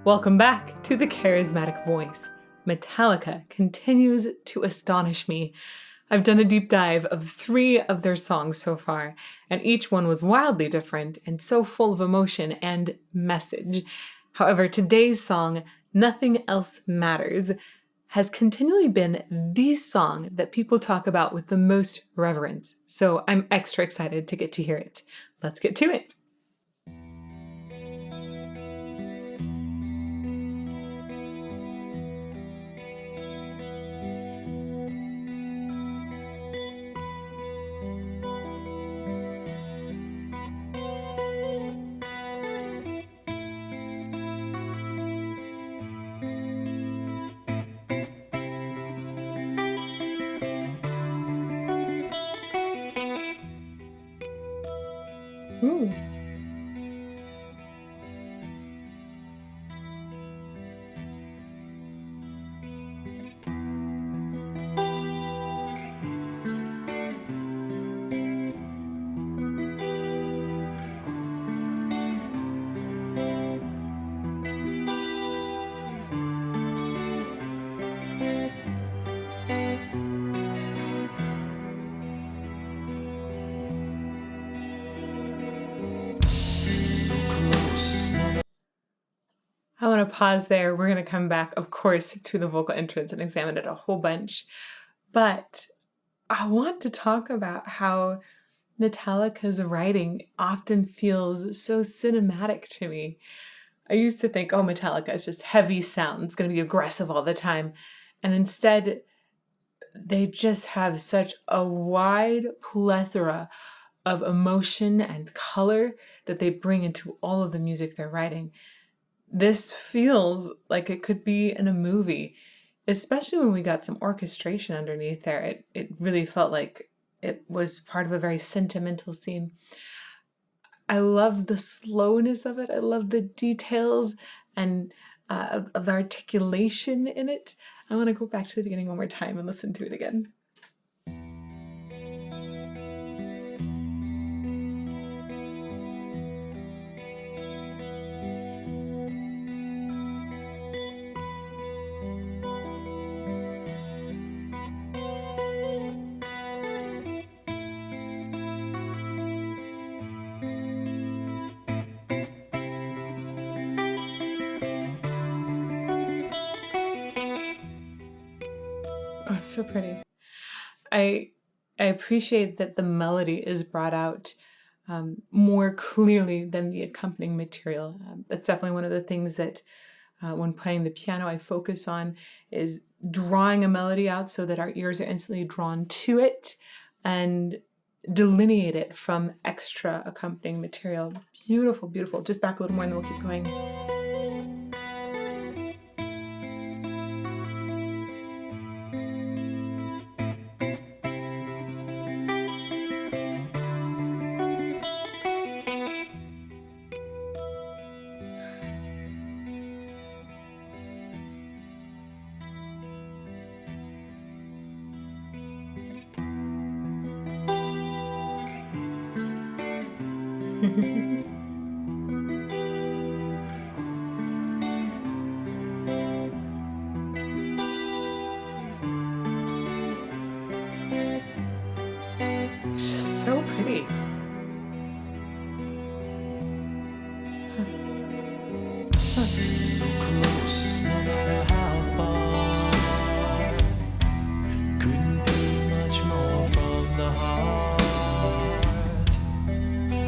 Welcome back to the Charismatic Voice. Metallica continues to astonish me. I've done a deep dive of 3 of their songs so far, and each one was wildly different and so full of emotion and message. However, today's song, Nothing Else Matters, has continually been the song that people talk about with the most reverence. So I'm extra excited to get to hear it. Let's get to it. Ooh. I want to pause there. We're going to come back, of course, to the vocal entrance and examine it a whole bunch. But I want to talk about how Metallica's writing often feels so cinematic to me. I used to think, oh, Metallica is just heavy sound. It's going to be aggressive all the time. And instead, they just have such a wide plethora of emotion and color that they bring into all of the music they're writing. This feels like it could be in a movie, especially when we got some orchestration underneath there. It really felt like it was part of a very sentimental scene. I love the slowness of it. I love the details and of the articulation in it. I want to go back to the beginning one more time and listen to it again. Oh, it's so pretty. I appreciate that the melody is brought out more clearly than the accompanying material. That's definitely one of the things that when playing the piano I focus on is drawing a melody out so that our ears are instantly drawn to it and delineate it from extra accompanying material. Beautiful, beautiful. Just back a little more and then we'll keep going. It's just so pretty. So close, no matter how far. Couldn't be much more from the heart.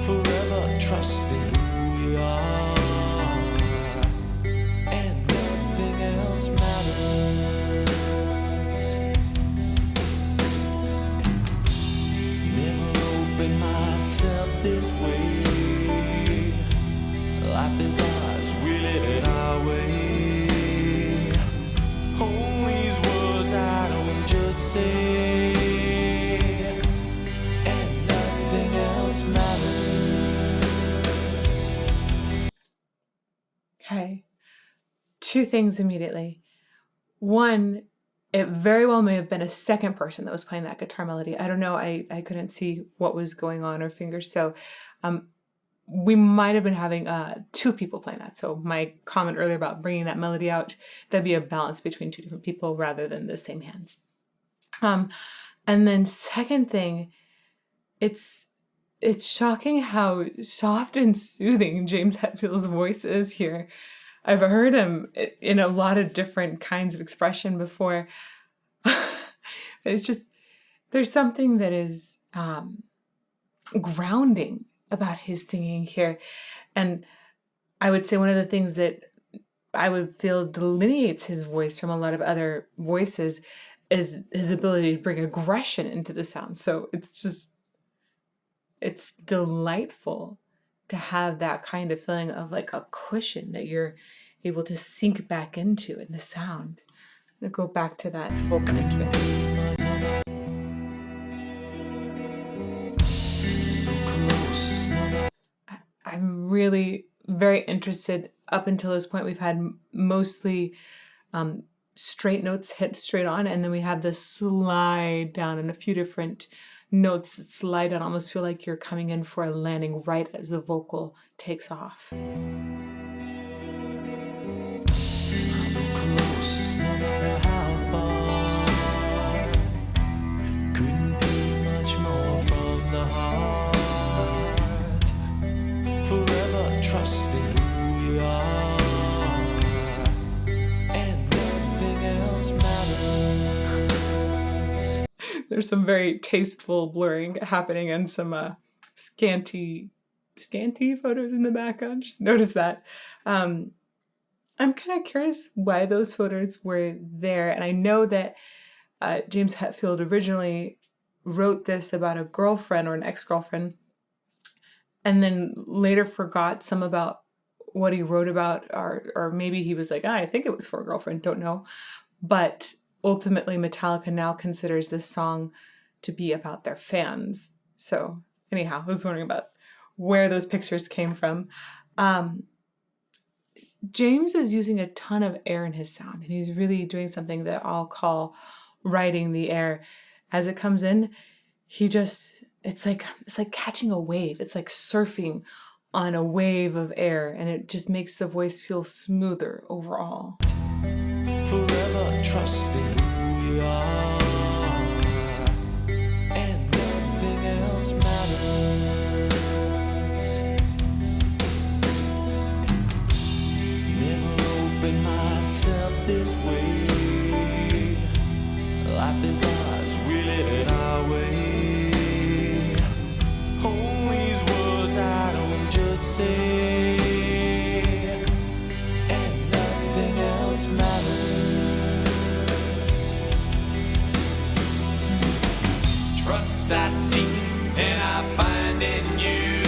Forever trusting who we are, and nothing else matters. Never opened myself this way. Life is ours, we live it our way. Hold these words I don't just say, and nothing else matters. Okay. 2 things immediately. One, it very well may have been a second person that was playing that guitar melody. I don't know. I couldn't see what was going on or fingers. So we might have been having two people playing that. So my comment earlier about bringing that melody out, that'd be a balance between two different people rather than the same hands. And then second thing, it's shocking how soft and soothing James Hetfield's voice is here. I've heard him in a lot of different kinds of expression before. But it's just, there's something that is grounding about his singing here. And I would say one of the things that I would feel delineates his voice from a lot of other voices is his ability to bring aggression into the sound. So it's delightful to have that kind of feeling of like a cushion that you're able to sink back into in the sound. I'm gonna go back to that vocal entrance. I'm really very interested. Up until this point, we've had mostly straight notes hit straight on, and then we have this slide down and a few different notes that slide down, almost feel like you're coming in for a landing right as the vocal takes off. So close, no matter how far. Couldn't be much more from the heart. Forever trusting who you are, and nothing else matters. There's some very tasteful blurring happening and some scanty photos in the background. Just notice that. I'm kind of curious why those photos were there. And I know that James Hetfield originally wrote this about a girlfriend or an ex-girlfriend, and then later forgot some about what he wrote about, or maybe he was like, I think it was for a girlfriend, don't know. But ultimately, Metallica now considers this song to be about their fans. So anyhow, I was wondering about where those pictures came from. James is using a ton of air in his sound, and he's really doing something that I'll call riding the air. As it comes in, it's like catching a wave. It's like surfing on a wave of air, and it just makes the voice feel smoother overall. Forever trusting who you are, and nothing else matters. Never opened myself this way. Life is ours, we live it our way. Hold these words I don't just say, and nothing else matters. Trust I seek and I find in you.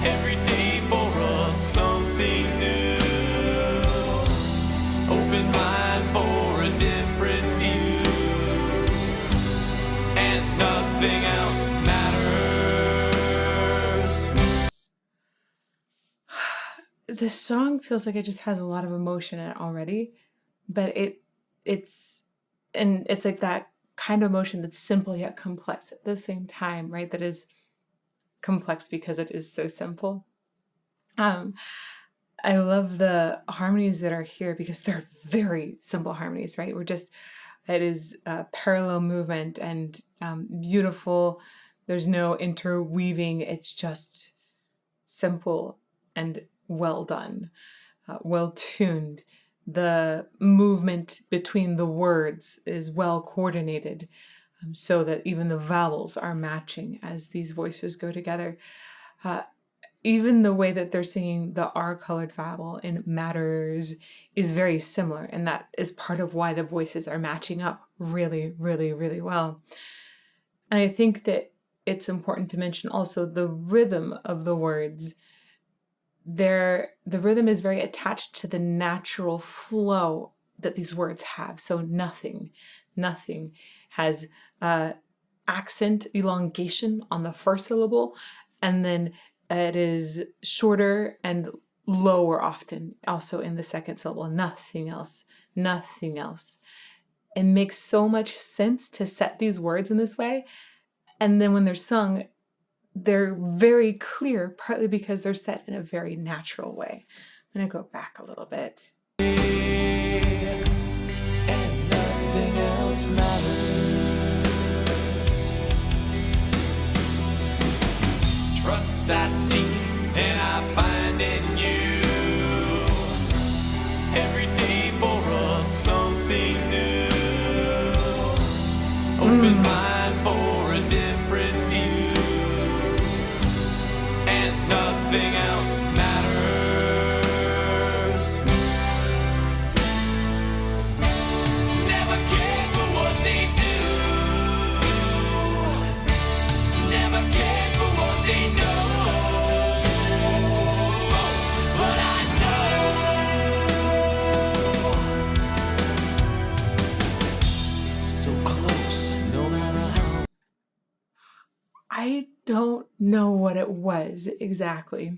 Every day for us something new. Open mind for a different view, and nothing else matters. This song feels like it just has a lot of emotion in it already, but it's like that kind of emotion that's simple yet complex at the same time, right? That is complex because it is so simple. I love the harmonies that are here because they're very simple harmonies, right? It is parallel movement and beautiful. There's no interweaving. It's just simple and well done, well tuned. The movement between the words is well coordinated, so that even the vowels are matching as these voices go together. Even the way that they're singing the R-colored vowel in matters is very similar, and that is part of why the voices are matching up really, really, really well. And I think that it's important to mention also the rhythm of the words. The rhythm is very attached to the natural flow that these words have. So nothing has accent elongation on the first syllable, and then it is shorter and lower often also in the second syllable. Nothing else. It makes so much sense to set these words in this way. And then when they're sung, they're very clear, partly because they're set in a very natural way. I'm going to go back a little bit. And nothing else matters. Trust I seek and I find in you. Every day for us something new. Open mind for a different view. And nothing else matters. Never cared for what they do. Never cared for what they know. But I know. So close, no matter how. I don't know what it was exactly.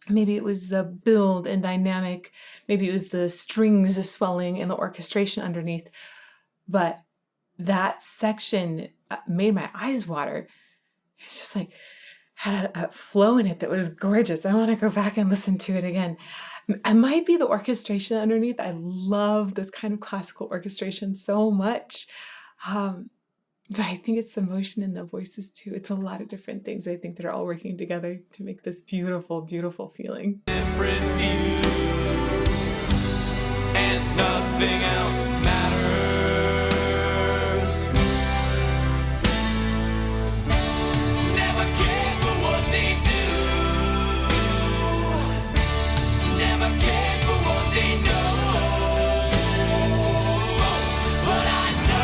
Maybe it was the build and dynamic. Maybe it was the strings swelling and the orchestration underneath. But that section made my eyes water. It's just like had a flow in it that was gorgeous. I want to go back and listen to it again. It might be the orchestration underneath. I love this kind of classical orchestration so much. But I think it's the motion in the voices too. It's a lot of different things, I think, that are all working together to make this beautiful, beautiful feeling. Different view. And nothing else matters. Never cared for what they do. Never cared for what they know. But I know.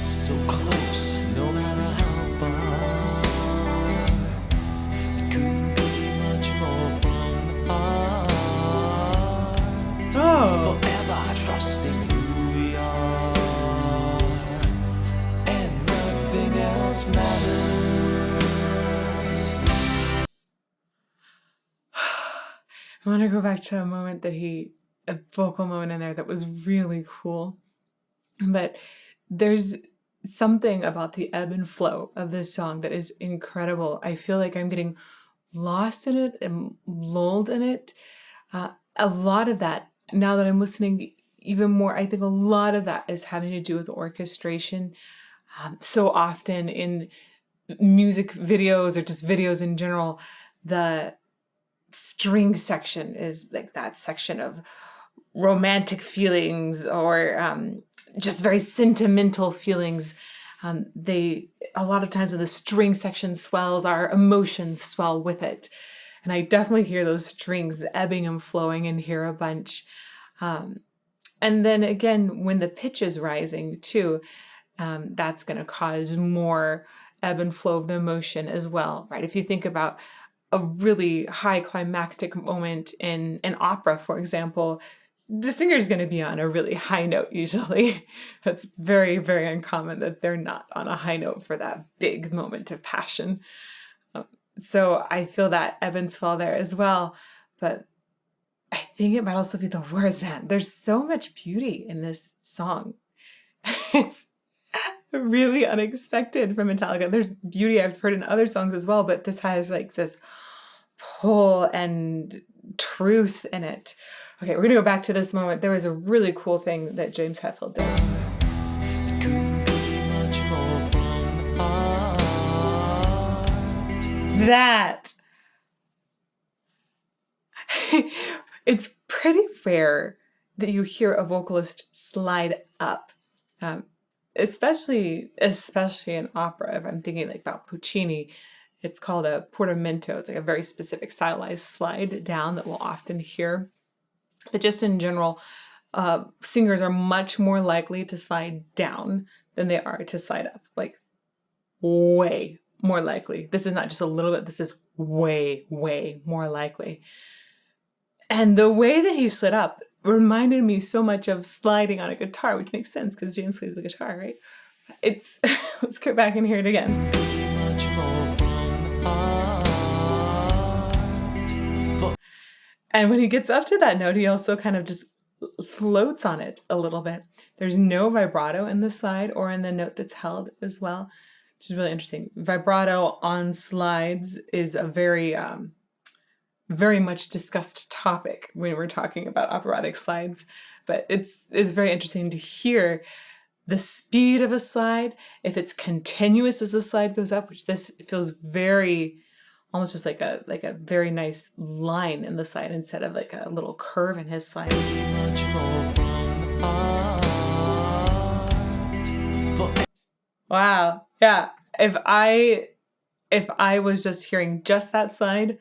So close, no matter how far. It couldn't be much more from the heart. Oh, Forever trusting who we are. And nothing else matters. I want to go back to a vocal moment in there that was really cool. But there's something about the ebb and flow of this song that is incredible. I feel like I'm getting lost in it and lulled in it. A lot of that, now that I'm listening even more, I think a lot of that is having to do with orchestration. So often in music videos or just videos in general, the string section is like that section of romantic feelings or just very sentimental feelings. A lot of times when the string section swells, our emotions swell with it. And I definitely hear those strings ebbing and flowing in here a bunch. And then again, when the pitch is rising too, that's going to cause more ebb and flow of the emotion as well, right? If you think about a really high climactic moment in an opera, for example, the singer's going to be on a really high note usually. That's very, very uncommon that they're not on a high note for that big moment of passion. So I feel that ebb and swell there as well. But I think it might also be the words, man. There's so much beauty in this song. It's really unexpected from Metallica. There's beauty I've heard in other songs as well, but this has like this pull and truth in it. Okay, we're gonna go back to this moment. There was a really cool thing that James Hetfield did. It couldn't be much more from the heart. That it's pretty rare that you hear a vocalist slide up, especially in opera. If I'm thinking like about Puccini, it's called a portamento. It's like a very specific stylized slide down that we'll often hear. But just in general, singers are much more likely to slide down than they are to slide up. Like way more likely. This is not just a little bit. This is way, way more likely. And the way that he slid up reminded me so much of sliding on a guitar, which makes sense because James plays the guitar, right? It's let's go back and hear it again. Much more from the heart. And when he gets up to that note, he also kind of just floats on it a little bit. There's no vibrato in the slide or in the note that's held as well, which is really interesting. Vibrato on slides is a very much discussed topic when we're talking about operatic slides, but it's very interesting to hear the speed of a slide, if it's continuous as the slide goes up, which this feels very almost just like a very nice line in the slide instead of like a little curve in his slide. Much more from the heart. Wow. Yeah. If I was just hearing just that slide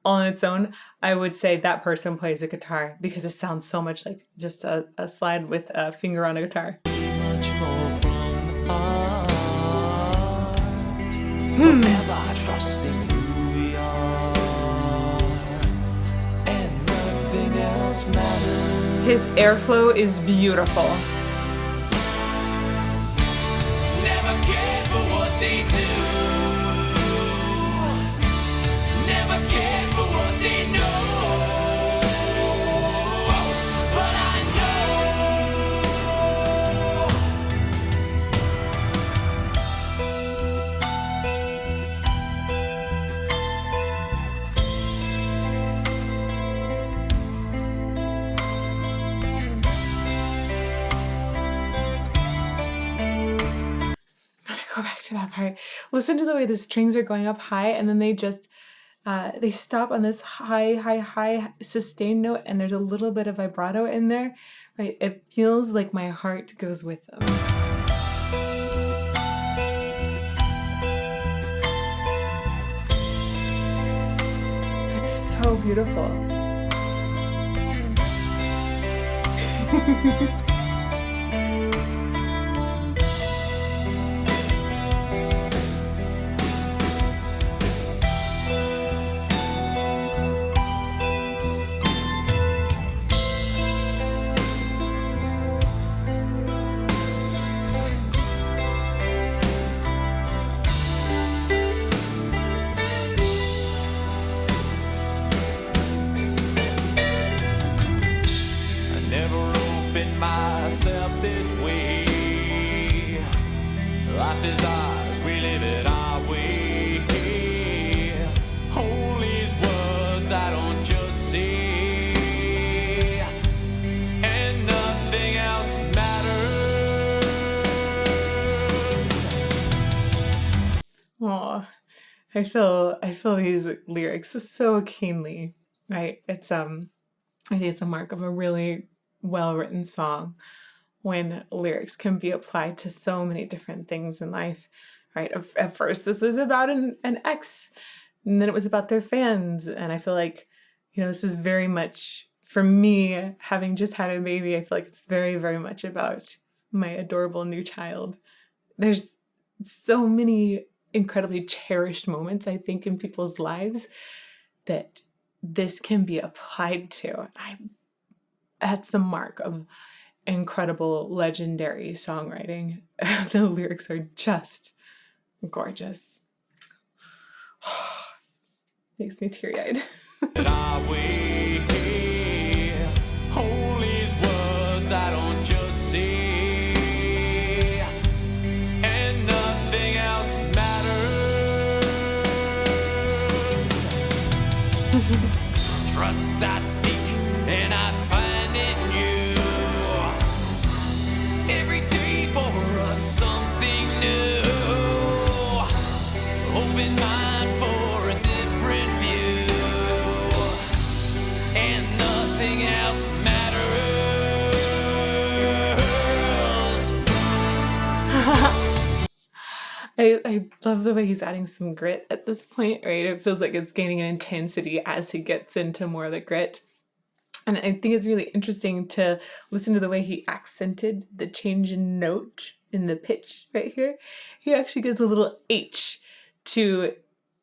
on its own, I would say that person plays a guitar because it sounds so much like just a slide with a finger on a guitar. Much more from the heart. Forever trusting who we are, and nothing else matters. His airflow is beautiful. Never cared for what they do. Never cared for what they know. But I Go back to that part. Listen to the way the strings are going up high, and then they just they stop on this high sustained note, and there's a little bit of vibrato in there, right? It feels like my heart goes with them. It's so beautiful. myself this way. Life is ours, we live it our way. Hold these words I don't just say, and nothing else matters. Oh, I feel these lyrics so keenly, right? It's I think it's a mark of a really well-written song when lyrics can be applied to so many different things in life, right? At first, this was about an ex, and then it was about their fans. And I feel like, this is very much, for me, having just had a baby, I feel like it's very, very much about my adorable new child. There's so many incredibly cherished moments, I think, in people's lives that this can be applied to. That's the mark of incredible, legendary songwriting. The lyrics are just gorgeous. Makes me teary-eyed. Our way, hold these words I don't just say, and nothing else matters. Trust I seek and I find in you. Every day for us something new. Open mind for a different view, and nothing else matters. I love the way he's adding some grit at this point, right? It feels like it's gaining an intensity as he gets into more of the grit. And I think it's really interesting to listen to the way he accented the change in note in the pitch right here. He actually gives a little H to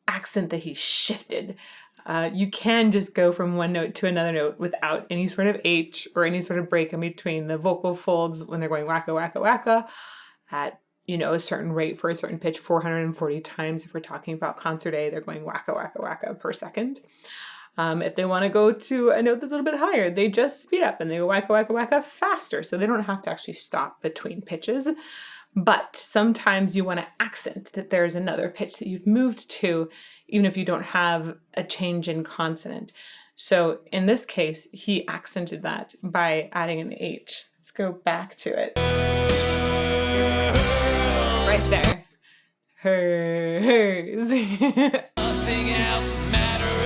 accent that he shifted. You can just go from one note to another note without any sort of H or any sort of break in between the vocal folds when they're going wacka, wacka, wacka at, a certain rate for a certain pitch, 440 times. If we're talking about concert A, they're going wacka, wacka, wacka per second. If they want to go to a note that's a little bit higher, they just speed up and they go wacka, wacka, wacka faster. So they don't have to actually stop between pitches. But sometimes you want to accent that there's another pitch that you've moved to, even if you don't have a change in consonant. So in this case, he accented that by adding an H. Let's go back to it. Right there. Hers. Nothing else matters.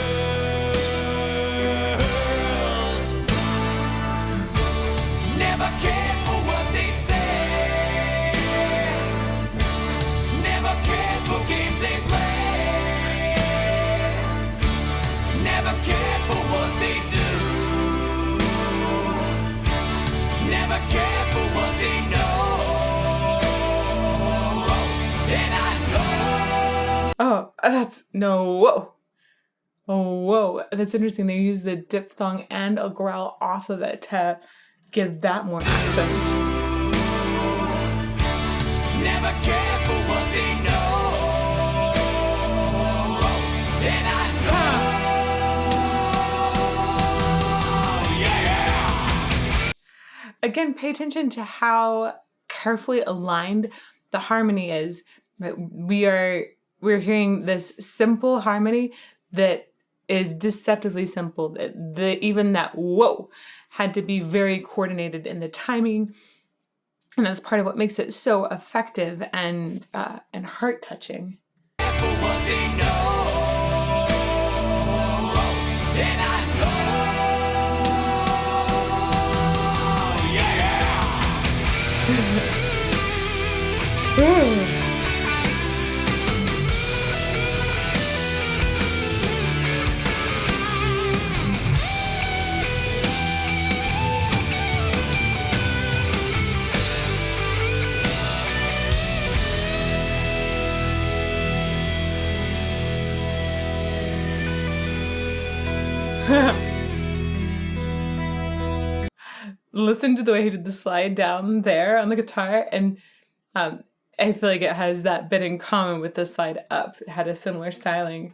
Never cared for what they say. Never cared for games they play. Never cared for what they do. Never cared for what they know. And I know. Oh, that's no, whoa. Oh, whoa. That's interesting. They use the diphthong and a growl off of it to give that more accent. Never cared for what they know. And I know. Yeah. Again, pay attention to how carefully aligned the harmony is. We're hearing this simple harmony that is deceptively simple. Even that whoa had to be very coordinated in the timing, and that's part of what makes it so effective and heart touching. For what they know. And I know. Yeah. Listen to the way he did the slide down there on the guitar, and I feel like it has that bit in common with the slide up. It had a similar styling.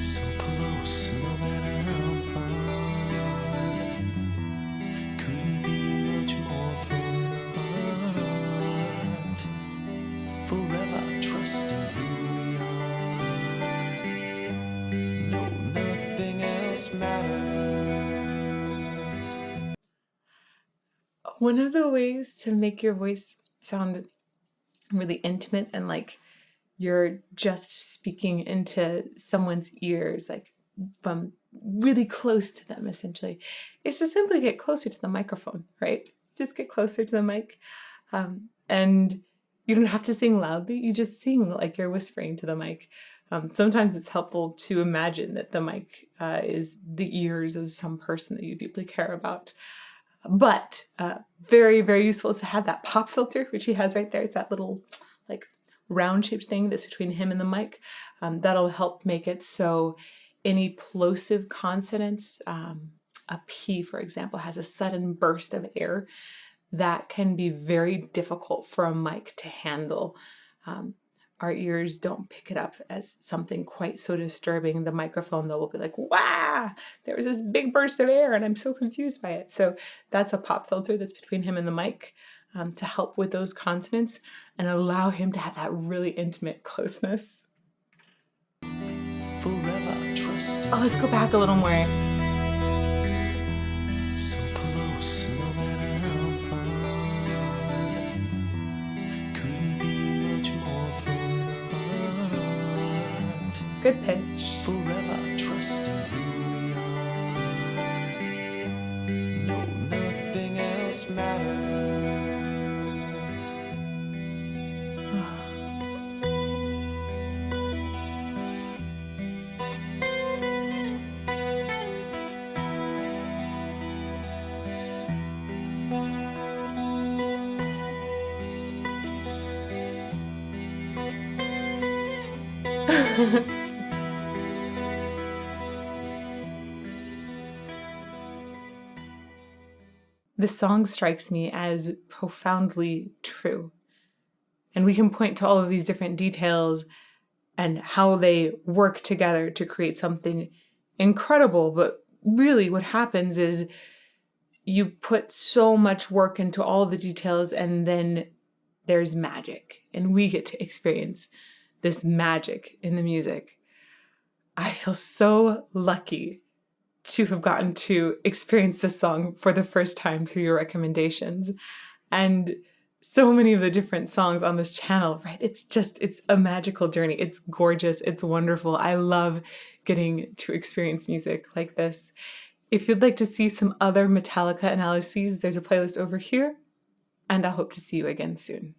So close, no matter how far. Couldn't be much more from the heart. Forever trusting who we are. No, nothing else matters. One of the ways to make your voice sound really intimate and like you're just speaking into someone's ears, like from really close to them, essentially, is to simply get closer to the microphone, right? Just get closer to the mic. And you don't have to sing loudly. You just sing like you're whispering to the mic. Sometimes it's helpful to imagine that the mic is the ears of some person that you deeply care about. But very, very useful is to have that pop filter, which he has right there. It's that little like round-shaped thing that's between him and the mic. That'll help make it so any plosive consonants, a P, for example, has a sudden burst of air that can be very difficult for a mic to handle. Our ears don't pick it up as something quite so disturbing. The microphone, though, will be like, wow, there was this big burst of air and I'm so confused by it. So that's a pop filter that's between him and the mic to help with those consonants and allow him to have that really intimate closeness. Forever trusting. Oh, let's go back a little more. So close, no matter how far. Couldn't be much more from the heart. Good pitch. Forever trusting who we are. No, nothing else matters. this song strikes me as profoundly true. And we can point to all of these different details and how they work together to create something incredible. But really what happens is you put so much work into all the details, and then there's magic, and we get to experience this magic in the music. I feel so lucky to have gotten to experience this song for the first time through your recommendations. And so many of the different songs on this channel, right? It's a magical journey. It's gorgeous. It's wonderful. I love getting to experience music like this. If you'd like to see some other Metallica analyses, there's a playlist over here, and I hope to see you again soon.